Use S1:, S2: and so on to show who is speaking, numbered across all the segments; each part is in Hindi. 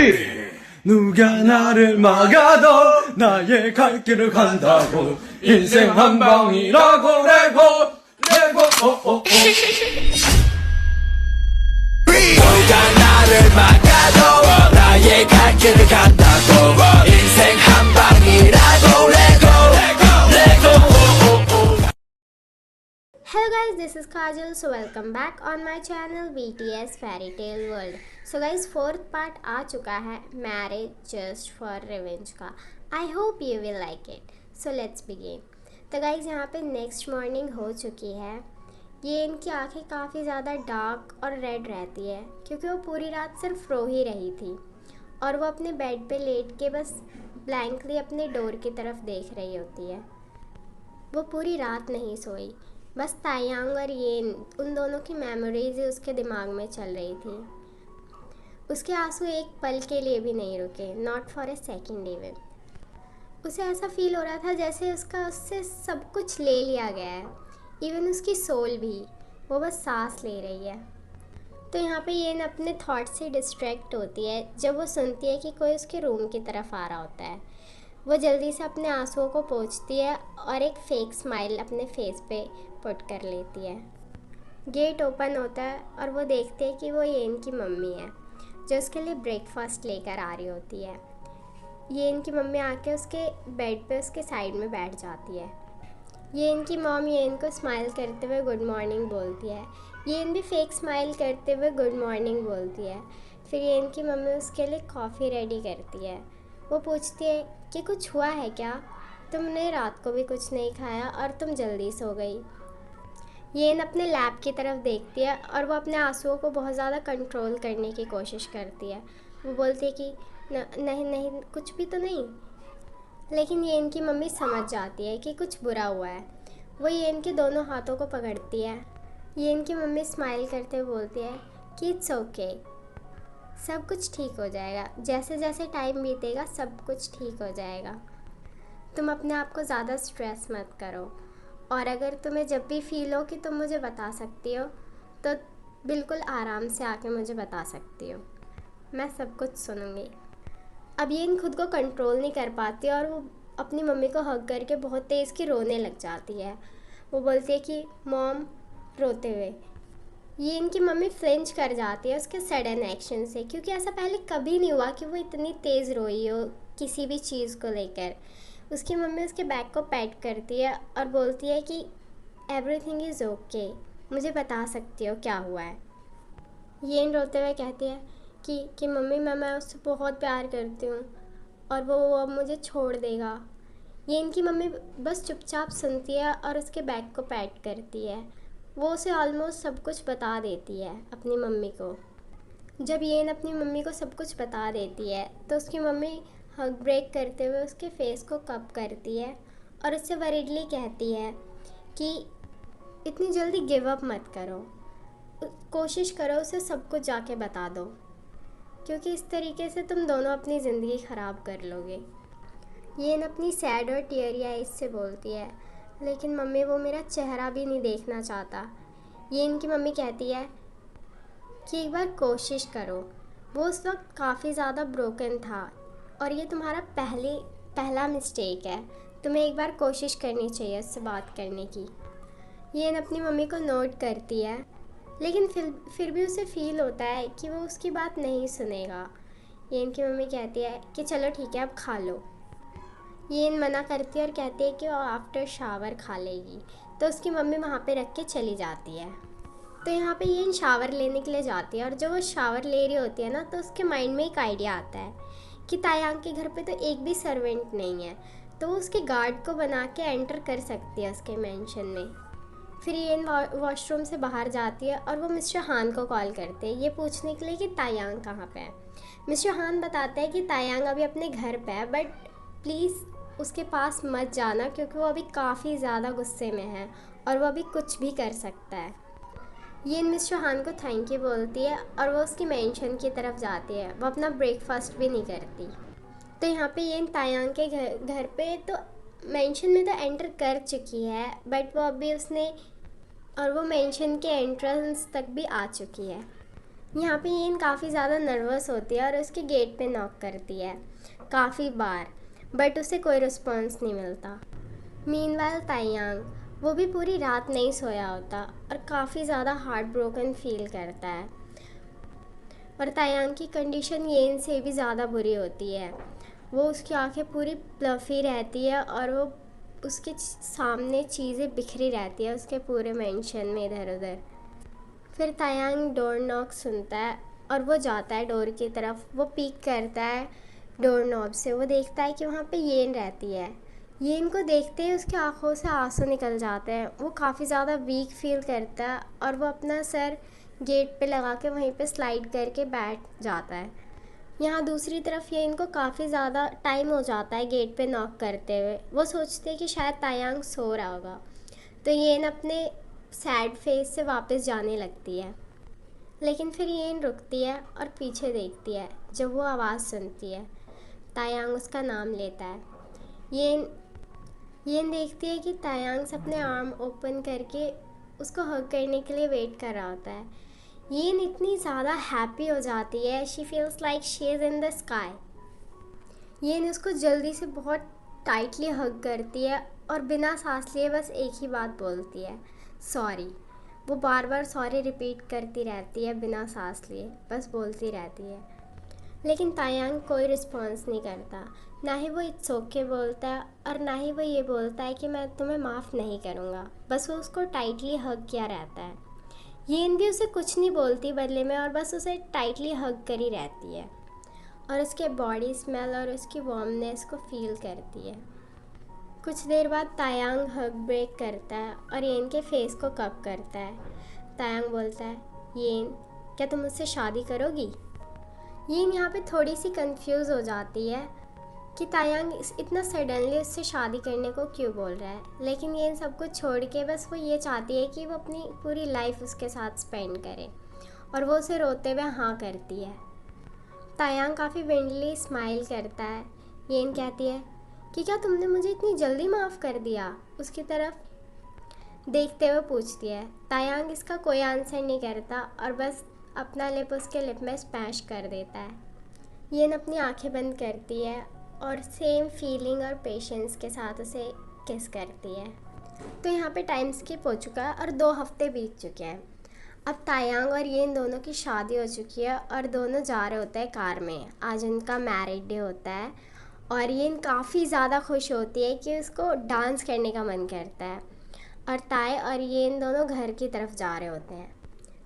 S1: 누가 나를 막아도 나의 갈 길을 간다고 인생 한 방이라고 레고
S2: 누가 나를 막아도 나의 갈 길을 간다고 인생 한 방이라고 레고
S3: Hello guys, this is Kajal. So welcome back on my channel BTS Fairy Tale World. So guys, fourth part आ चुका है Marriage Just for Revenge का. I hope you will like it. So let's begin. तो guys यहाँ पे नेक्स्ट मॉर्निंग हो चुकी है. ये इनकी आंखें काफ़ी ज़्यादा डार्क और रेड रहती है क्योंकि वो पूरी रात सिर्फ रो ही रही थी और वो अपने बेड पे लेट के बस ब्लैंकली अपने डोर की तरफ देख रही होती है. वो पूरी रात नहीं सोई, बस तायांग और येन उन दोनों की मेमोरीज ही उसके दिमाग में चल रही थी. उसके आंसू एक पल के लिए भी नहीं रुके, not for a second even. उसे ऐसा फील हो रहा था जैसे उससे सब कुछ ले लिया गया है, इवन उसकी सोल भी. वो बस सांस ले रही है. तो यहाँ पे येन अपने थॉट से डिस्ट्रैक्ट होती है जब वो सुनती है कि कोई उसके रूम की तरफ आ रहा होता है. वो जल्दी से अपने आंसुओं को पोंछती है और एक फेक स्माइल अपने फेस पे पुट कर लेती है. गेट ओपन होता है और वो देखते हैं कि वो येन की मम्मी है जो उसके लिए ब्रेकफास्ट लेकर आ रही होती है. येन की मम्मी आके उसके बेड पे उसके साइड में बैठ जाती है. येन की मॉम येन को स्माइल करते हुए गुड मॉर्निंग बोलती है. येन भी फेक स्माइल करते हुए गुड मॉर्निंग बोलती है. फिर येन की मम्मी उसके लिए कॉफ़ी रेडी करती है. वो पूछती है कि कुछ हुआ है क्या, तुमने रात को भी कुछ नहीं खाया और तुम जल्दी सो गई. येन अपने लैब की तरफ देखती है और वो अपने आंसुओं को बहुत ज़्यादा कंट्रोल करने की कोशिश करती है. वो बोलती है कि नहीं कुछ भी तो नहीं. लेकिन येन की मम्मी समझ जाती है कि कुछ बुरा हुआ है. वो येन के दोनों हाथों को पकड़ती है. येन की मम्मी स्माइल करते हुए बोलती है कि इट्स ओके, सब कुछ ठीक हो जाएगा. जैसे जैसे टाइम बीतेगा सब कुछ ठीक हो जाएगा. तुम अपने आप को ज़्यादा स्ट्रेस मत करो और अगर तुम्हें जब भी फील हो कि तुम मुझे बता सकती हो तो बिल्कुल आराम से आके मुझे बता सकती हो, मैं सब कुछ सुनूंगी. अब ये खुद को कंट्रोल नहीं कर पाती और वो अपनी मम्मी को हग करके बहुत तेज़ की रोने लग जाती है. वो बोलती है कि मॉम, रोते हुए. ये इनकी मम्मी फ्लिंच कर जाती है उसके सडन एक्शन से क्योंकि ऐसा पहले कभी नहीं हुआ कि वो इतनी तेज़ रोई हो किसी भी चीज़ को लेकर. उसकी मम्मी उसके बैग को पैट करती है और बोलती है कि एवरीथिंग इज़ ओके, मुझे बता सकती हो क्या हुआ है. ये रोते हुए कहती है कि मम्मी मैं उससे बहुत प्यार करती हूँ और वो अब मुझे छोड़ देगा. ये इनकी मम्मी बस चुपचाप सुनती है और उसके बैग को पैट करती है. वो उसे ऑलमोस्ट सब कुछ बता देती है अपनी मम्मी को. जब येन अपनी मम्मी को सब कुछ बता देती है तो उसकी मम्मी हग ब्रेक करते हुए उसके फेस को कप करती है और उससे वरीडली कहती है कि इतनी जल्दी गिव अप मत करो, कोशिश करो उसे सब कुछ जाके बता दो क्योंकि इस तरीके से तुम दोनों अपनी ज़िंदगी ख़राब कर लोगे. येन अपनी सैड और टीयरी आइज से बोलती है लेकिन मम्मी वो मेरा चेहरा भी नहीं देखना चाहता. ये इनकी मम्मी कहती है कि एक बार कोशिश करो. वो उस वक्त काफ़ी ज़्यादा ब्रोकन था और ये तुम्हारा पहला मिस्टेक है, तुम्हें एक बार कोशिश करनी चाहिए उससे बात करने की. ये अपनी मम्मी को नोट करती है लेकिन फिर भी उसे फील होता है कि वो उसकी बात नहीं सुनेगा. ये इनकी मम्मी कहती है कि चलो ठीक है अब खा लो. ये मना करती है और कहती है कि वो आफ्टर शावर खा लेगी. तो उसकी मम्मी वहाँ पे रख के चली जाती है. तो यहाँ पे ये शावर लेने के लिए जाती है और जब वो शावर ले रही होती है ना तो उसके माइंड में एक आइडिया आता है कि तायांग के घर पे तो एक भी सर्वेंट नहीं है तो वो उसके गार्ड को बना के एंटर कर सकती है उसके मेंशन में. फिर ये वॉशरूम से बाहर जाती है और वो मिस्टर हान को कॉल करते हैं ये पूछने के लिए कि तायांग कहाँ पे है. मिस्टर हान बताते हैं कि तायांग अभी अपने घर पे है बट प्लीज़ उसके पास मत जाना क्योंकि वो अभी काफ़ी ज़्यादा गुस्से में है और वो अभी कुछ भी कर सकता है. ये मिस्टर हान को थैंक यू बोलती है और वो उसकी मेंशन की तरफ जाती है. वो अपना ब्रेकफास्ट भी नहीं करती. तो यहाँ पे ये तायांग के घर पे तो मेंशन में तो एंटर कर चुकी है बट वो अभी उसने और वो मेंशन के एंट्रेंस तक भी आ चुकी है. यहाँ पे येन काफ़ी ज़्यादा नर्वस होती है और उसके गेट पे नॉक करती है काफ़ी बार, बट उसे कोई रिस्पॉन्स नहीं मिलता। मीनवाइल तायांग, वो भी पूरी रात नहीं सोया होता और काफ़ी ज़्यादा हार्ट ब्रोकन फील करता है। और तायांग की कंडीशन येन से भी ज़्यादा बुरी होती है। वो उसकी आंखें पूरी प्लफी रहती है और वो उसके सामने चीज़ें बिखरी रहती है उसके पूरे मेंशन में इधर उधर। फिर तायांग डोर नॉक सुनता है और वो जाता है डोर की तरफ। वो पीक करता है डोर नॉब से। वो देखता है कि वहाँ पे येन रहती है। येन को देखते ही उसकी आंखों से आंसू निकल जाते हैं। वो काफ़ी ज़्यादा वीक फील करता है और वो अपना सर गेट पे लगा के वहीं पे स्लाइड करके बैठ जाता है। यहाँ दूसरी तरफ येन को काफ़ी ज़्यादा टाइम हो जाता है गेट पे नॉक करते हुए। वो सोचते हैं कि शायद तायांग सो रहा होगा, तो येन अपने सैड फेस से वापस जाने लगती है। लेकिन फिर येन रुकती है और पीछे देखती है। जब वो आवाज़ सुनती है, तायांग उसका नाम लेता है। येन देखती है कि तायांग अपने आर्म ओपन करके उसको हग करने के लिए वेट कर रहा होता है। येन इतनी ज़्यादा हैप्पी हो जाती है, she feels like she is in the sky. येन उसको जल्दी से बहुत टाइटली हग करती है और बिना सांस लिए बस एक ही बात बोलती है, सॉरी। वो बार बार सॉरी रिपीट करती रहती है बिना सांस लिए, बस बोलती रहती है। लेकिन तायांग कोई रिस्पॉन्स नहीं करता। ना ही वो इट्स ओके बोलता है और ना ही वो ये बोलता है कि मैं तुम्हें माफ़ नहीं करूँगा। बस वो उसको टाइटली हग किया रहता है। येन भी उसे कुछ नहीं बोलती बदले में और बस उसे टाइटली हग करी रहती है और उसके बॉडी स्मेल और उसकी वार्मनेस को फील करती है। कुछ देर बाद तायांग हग ब्रेक करता है और येन के फेस को कप करता है। तायांग बोलता है, येन क्या तुम मुझसे शादी करोगी? येन यहाँ पे थोड़ी सी कंफ्यूज हो जाती है कि तायांग इतना सडनली उससे शादी करने को क्यों बोल रहा है। लेकिन ये सब कुछ छोड़ के बस वो ये चाहती है कि वो अपनी पूरी लाइफ उसके साथ स्पेंड करे और वो उसे रोते हुए हाँ करती है। तायांग काफ़ी विंडली स्माइल करता है। येन कहती है कि क्या तुमने मुझे इतनी जल्दी माफ़ कर दिया? उसकी तरफ देखते हुए पूछती है। तायांग इसका कोई आंसर नहीं करता और बस अपना लिप उसके लिप में स्मैश कर देता है। येन अपनी आंखें बंद करती है और सेम फीलिंग और पेशेंस के साथ उसे किस करती है। तो यहाँ पे टाइम स्किप हो चुका है और 2 हफ्ते बीत चुके हैं। अब तायांग और येन दोनों की शादी हो चुकी है और दोनों जा रहे होते हैं कार में। आज उनका मैरिड डे होता है और येन काफ़ी ज़्यादा खुश होती है कि उसको डांस करने का मन करता है। और ताय और येन दोनों घर की तरफ जा रहे होते हैं।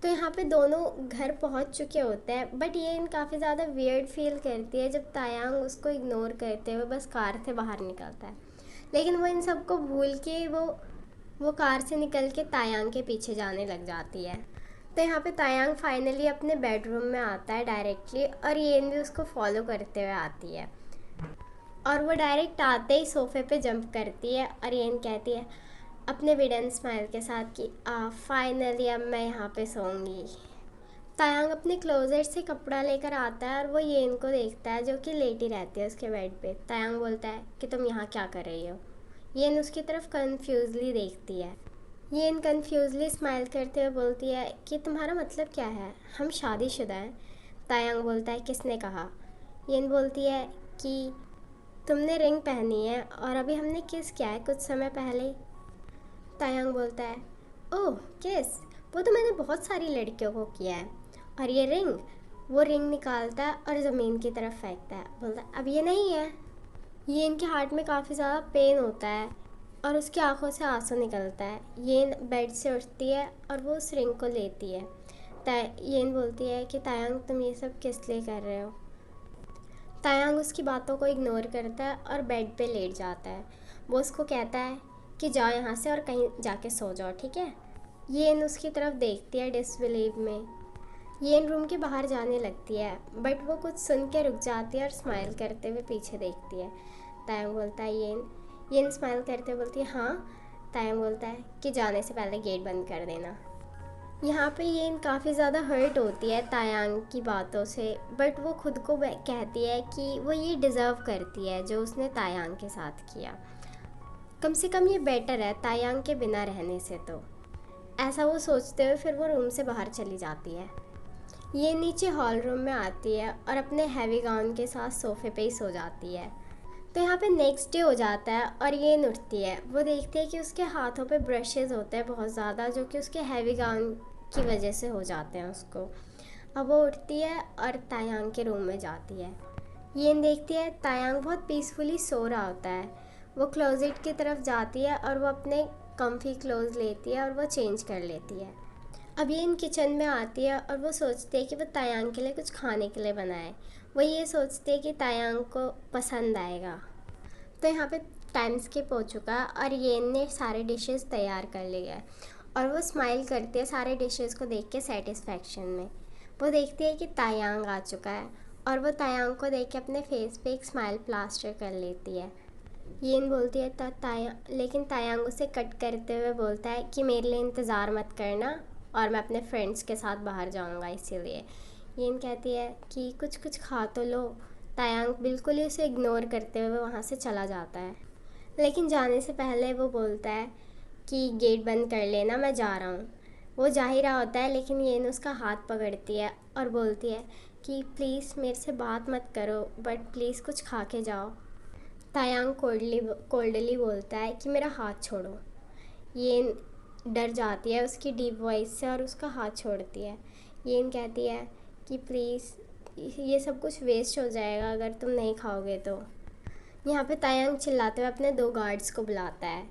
S3: तो यहाँ पे दोनों घर पहुँच चुके होते हैं, बट येन काफ़ी ज़्यादा वियर्ड फील करती है जब तायांग उसको इग्नोर करते हुए बस कार से बाहर निकलता है। लेकिन वो इन सबको भूल के वो कार से निकल के तायांग के पीछे जाने लग जाती है। तो यहाँ पे तायांग फाइनली अपने बेडरूम में आता है डायरेक्टली और येन भी उसको फॉलो करते हुए आती है। और वो डायरेक्ट आते ही सोफे पे जंप करती है और येन कहती है अपने विडन स्माइल के साथ कि फाइनली अब मैं यहाँ पे सोऊंगी। तायांग अपने क्लोजेट से कपड़ा लेकर आता है और वो येन को देखता है जो कि लेटी रहती है उसके बेड पे। तायांग बोलता है कि तुम यहाँ क्या कर रही हो? येन उसकी तरफ कन्फ्यूजली देखती है। येन कन्फ्यूजली स्माइल करते हुए बोलती है कि तुम्हारा मतलब क्या है, हम शादीशुदा हैं? तायांग बोलता है किसने कहा? येन बोलती है कि तुमने रिंग पहनी है और अभी हमने किस किया है कुछ समय पहले। तायांग बोलता है ओह किस, वो तो मैंने बहुत सारी लड़कियों को किया है। और ये रिंग? वो रिंग निकालता है और ज़मीन की तरफ फेंकता है। बोलता है अब ये नहीं है। ये इनके हार्ट में काफ़ी ज़्यादा पेन होता है और उसकी आंखों से आंसू निकलता है। ये बेड से उठती है और वो उस रिंग को लेती है। येन बोलती है कि तायांग तुम ये सब किस लिए कर रहे हो? तायांग उसकी बातों को इग्नोर करता है और बेड पे लेट जाता है। वो उसको कहता है कि जाओ यहाँ से और कहीं जाके सो जाओ, ठीक है? येन उसकी तरफ देखती है डिसबिलीव में। येन रूम के बाहर जाने लगती है बट वो कुछ सुन के रुक जाती है और स्माइल करते हुए पीछे देखती है। तायांग बोलता है येन स्माइल करते हुए बोलती है हाँ। तायांग बोलता है कि जाने से पहले गेट बंद कर देना। यहाँ पे येन काफ़ी ज़्यादा हर्ट होती है तायांग की बातों से, बट वो खुद को कहती है कि वो ये डिज़र्व करती है जो उसने तायांग के साथ किया। कम से कम ये बेटर है तायांग के बिना रहने से। तो ऐसा वो सोचते हुए फिर वो रूम से बाहर चली जाती है। ये नीचे हॉल रूम में आती है और अपने हैवी गाउन के साथ सोफे पे ही सो जाती है। तो यहाँ पे नेक्स्ट डे हो जाता है और ये उठती है। वो देखती है कि उसके हाथों पे ब्रशेज़ होते हैं बहुत ज़्यादा, जो कि उसके हैवी गाउन की वजह से हो जाते हैं उसको। अब वो उठती है और तायांग के रूम में जाती है। ये देखती है तायांग बहुत पीसफुली सो रहा होता है। वो क्लोजेट की तरफ जाती है और वो अपने कम्फी क्लोज लेती है और वो चेंज कर लेती है। अब ये किचन में आती है और वो सोचती है कि वो तायांग के लिए कुछ खाने के लिए बनाए। वो ये सोचती है कि तायांग को पसंद आएगा। तो यहाँ पे टाइम स्किप हो चुका है और ये ने सारे डिशेस तैयार कर लिए है और वो स्माइल करती है सारे डिशेस को देख के सेटिस्फेक्शन में। वो देखती है कि तायांग आ चुका है और वो तायांग को देख के अपने फेस पे एक स्माइल प्लास्टर कर लेती है। येन बोलती है लेकिन तायांग उसे कट करते हुए बोलता है कि मेरे लिए इंतज़ार मत करना और मैं अपने फ्रेंड्स के साथ बाहर जाऊंगा, इसीलिए। येन कहती है कि कुछ खा तो लो। तायांग बिल्कुल ही उसे इग्नोर करते हुए वहाँ से चला जाता है, लेकिन जाने से पहले वो बोलता है कि गेट बंद कर लेना, मैं जा रहा हूँ। वो जा ही रहा होता है लेकिन येन उसका हाथ पकड़ती है और बोलती है कि प्लीज़ मेरे से बात मत करो, बट प्लीज़ कुछ खा के जाओ। तायांग कोल्डली बोलता है कि मेरा हाथ छोड़ो। येन डर जाती है उसकी डीप वॉइस से और उसका हाथ छोड़ती है। येन कहती है कि प्लीज़ ये सब कुछ वेस्ट हो जाएगा अगर तुम नहीं खाओगे तो। यहाँ पे तायांग चिल्लाते हुए अपने 2 गार्ड्स को बुलाता है।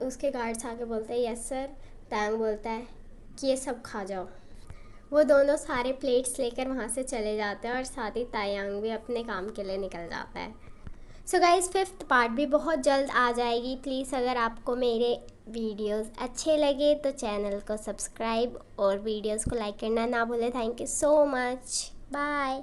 S3: उसके गार्ड्स आके बोलते हैं यस सर। तायांग बोलता है कि ये सब खा जाओ। वो दोनों सारे प्लेट्स लेकर वहाँ से चले जाते हैं और साथ ही तायांग भी अपने काम के लिए निकल जाता है। सो गाइस 5th पार्ट भी बहुत जल्द आ जाएगी। प्लीज़ अगर आपको मेरे वीडियोस अच्छे लगे तो चैनल को सब्सक्राइब और वीडियोस को लाइक करना ना भूलें। Thank you so much. Bye.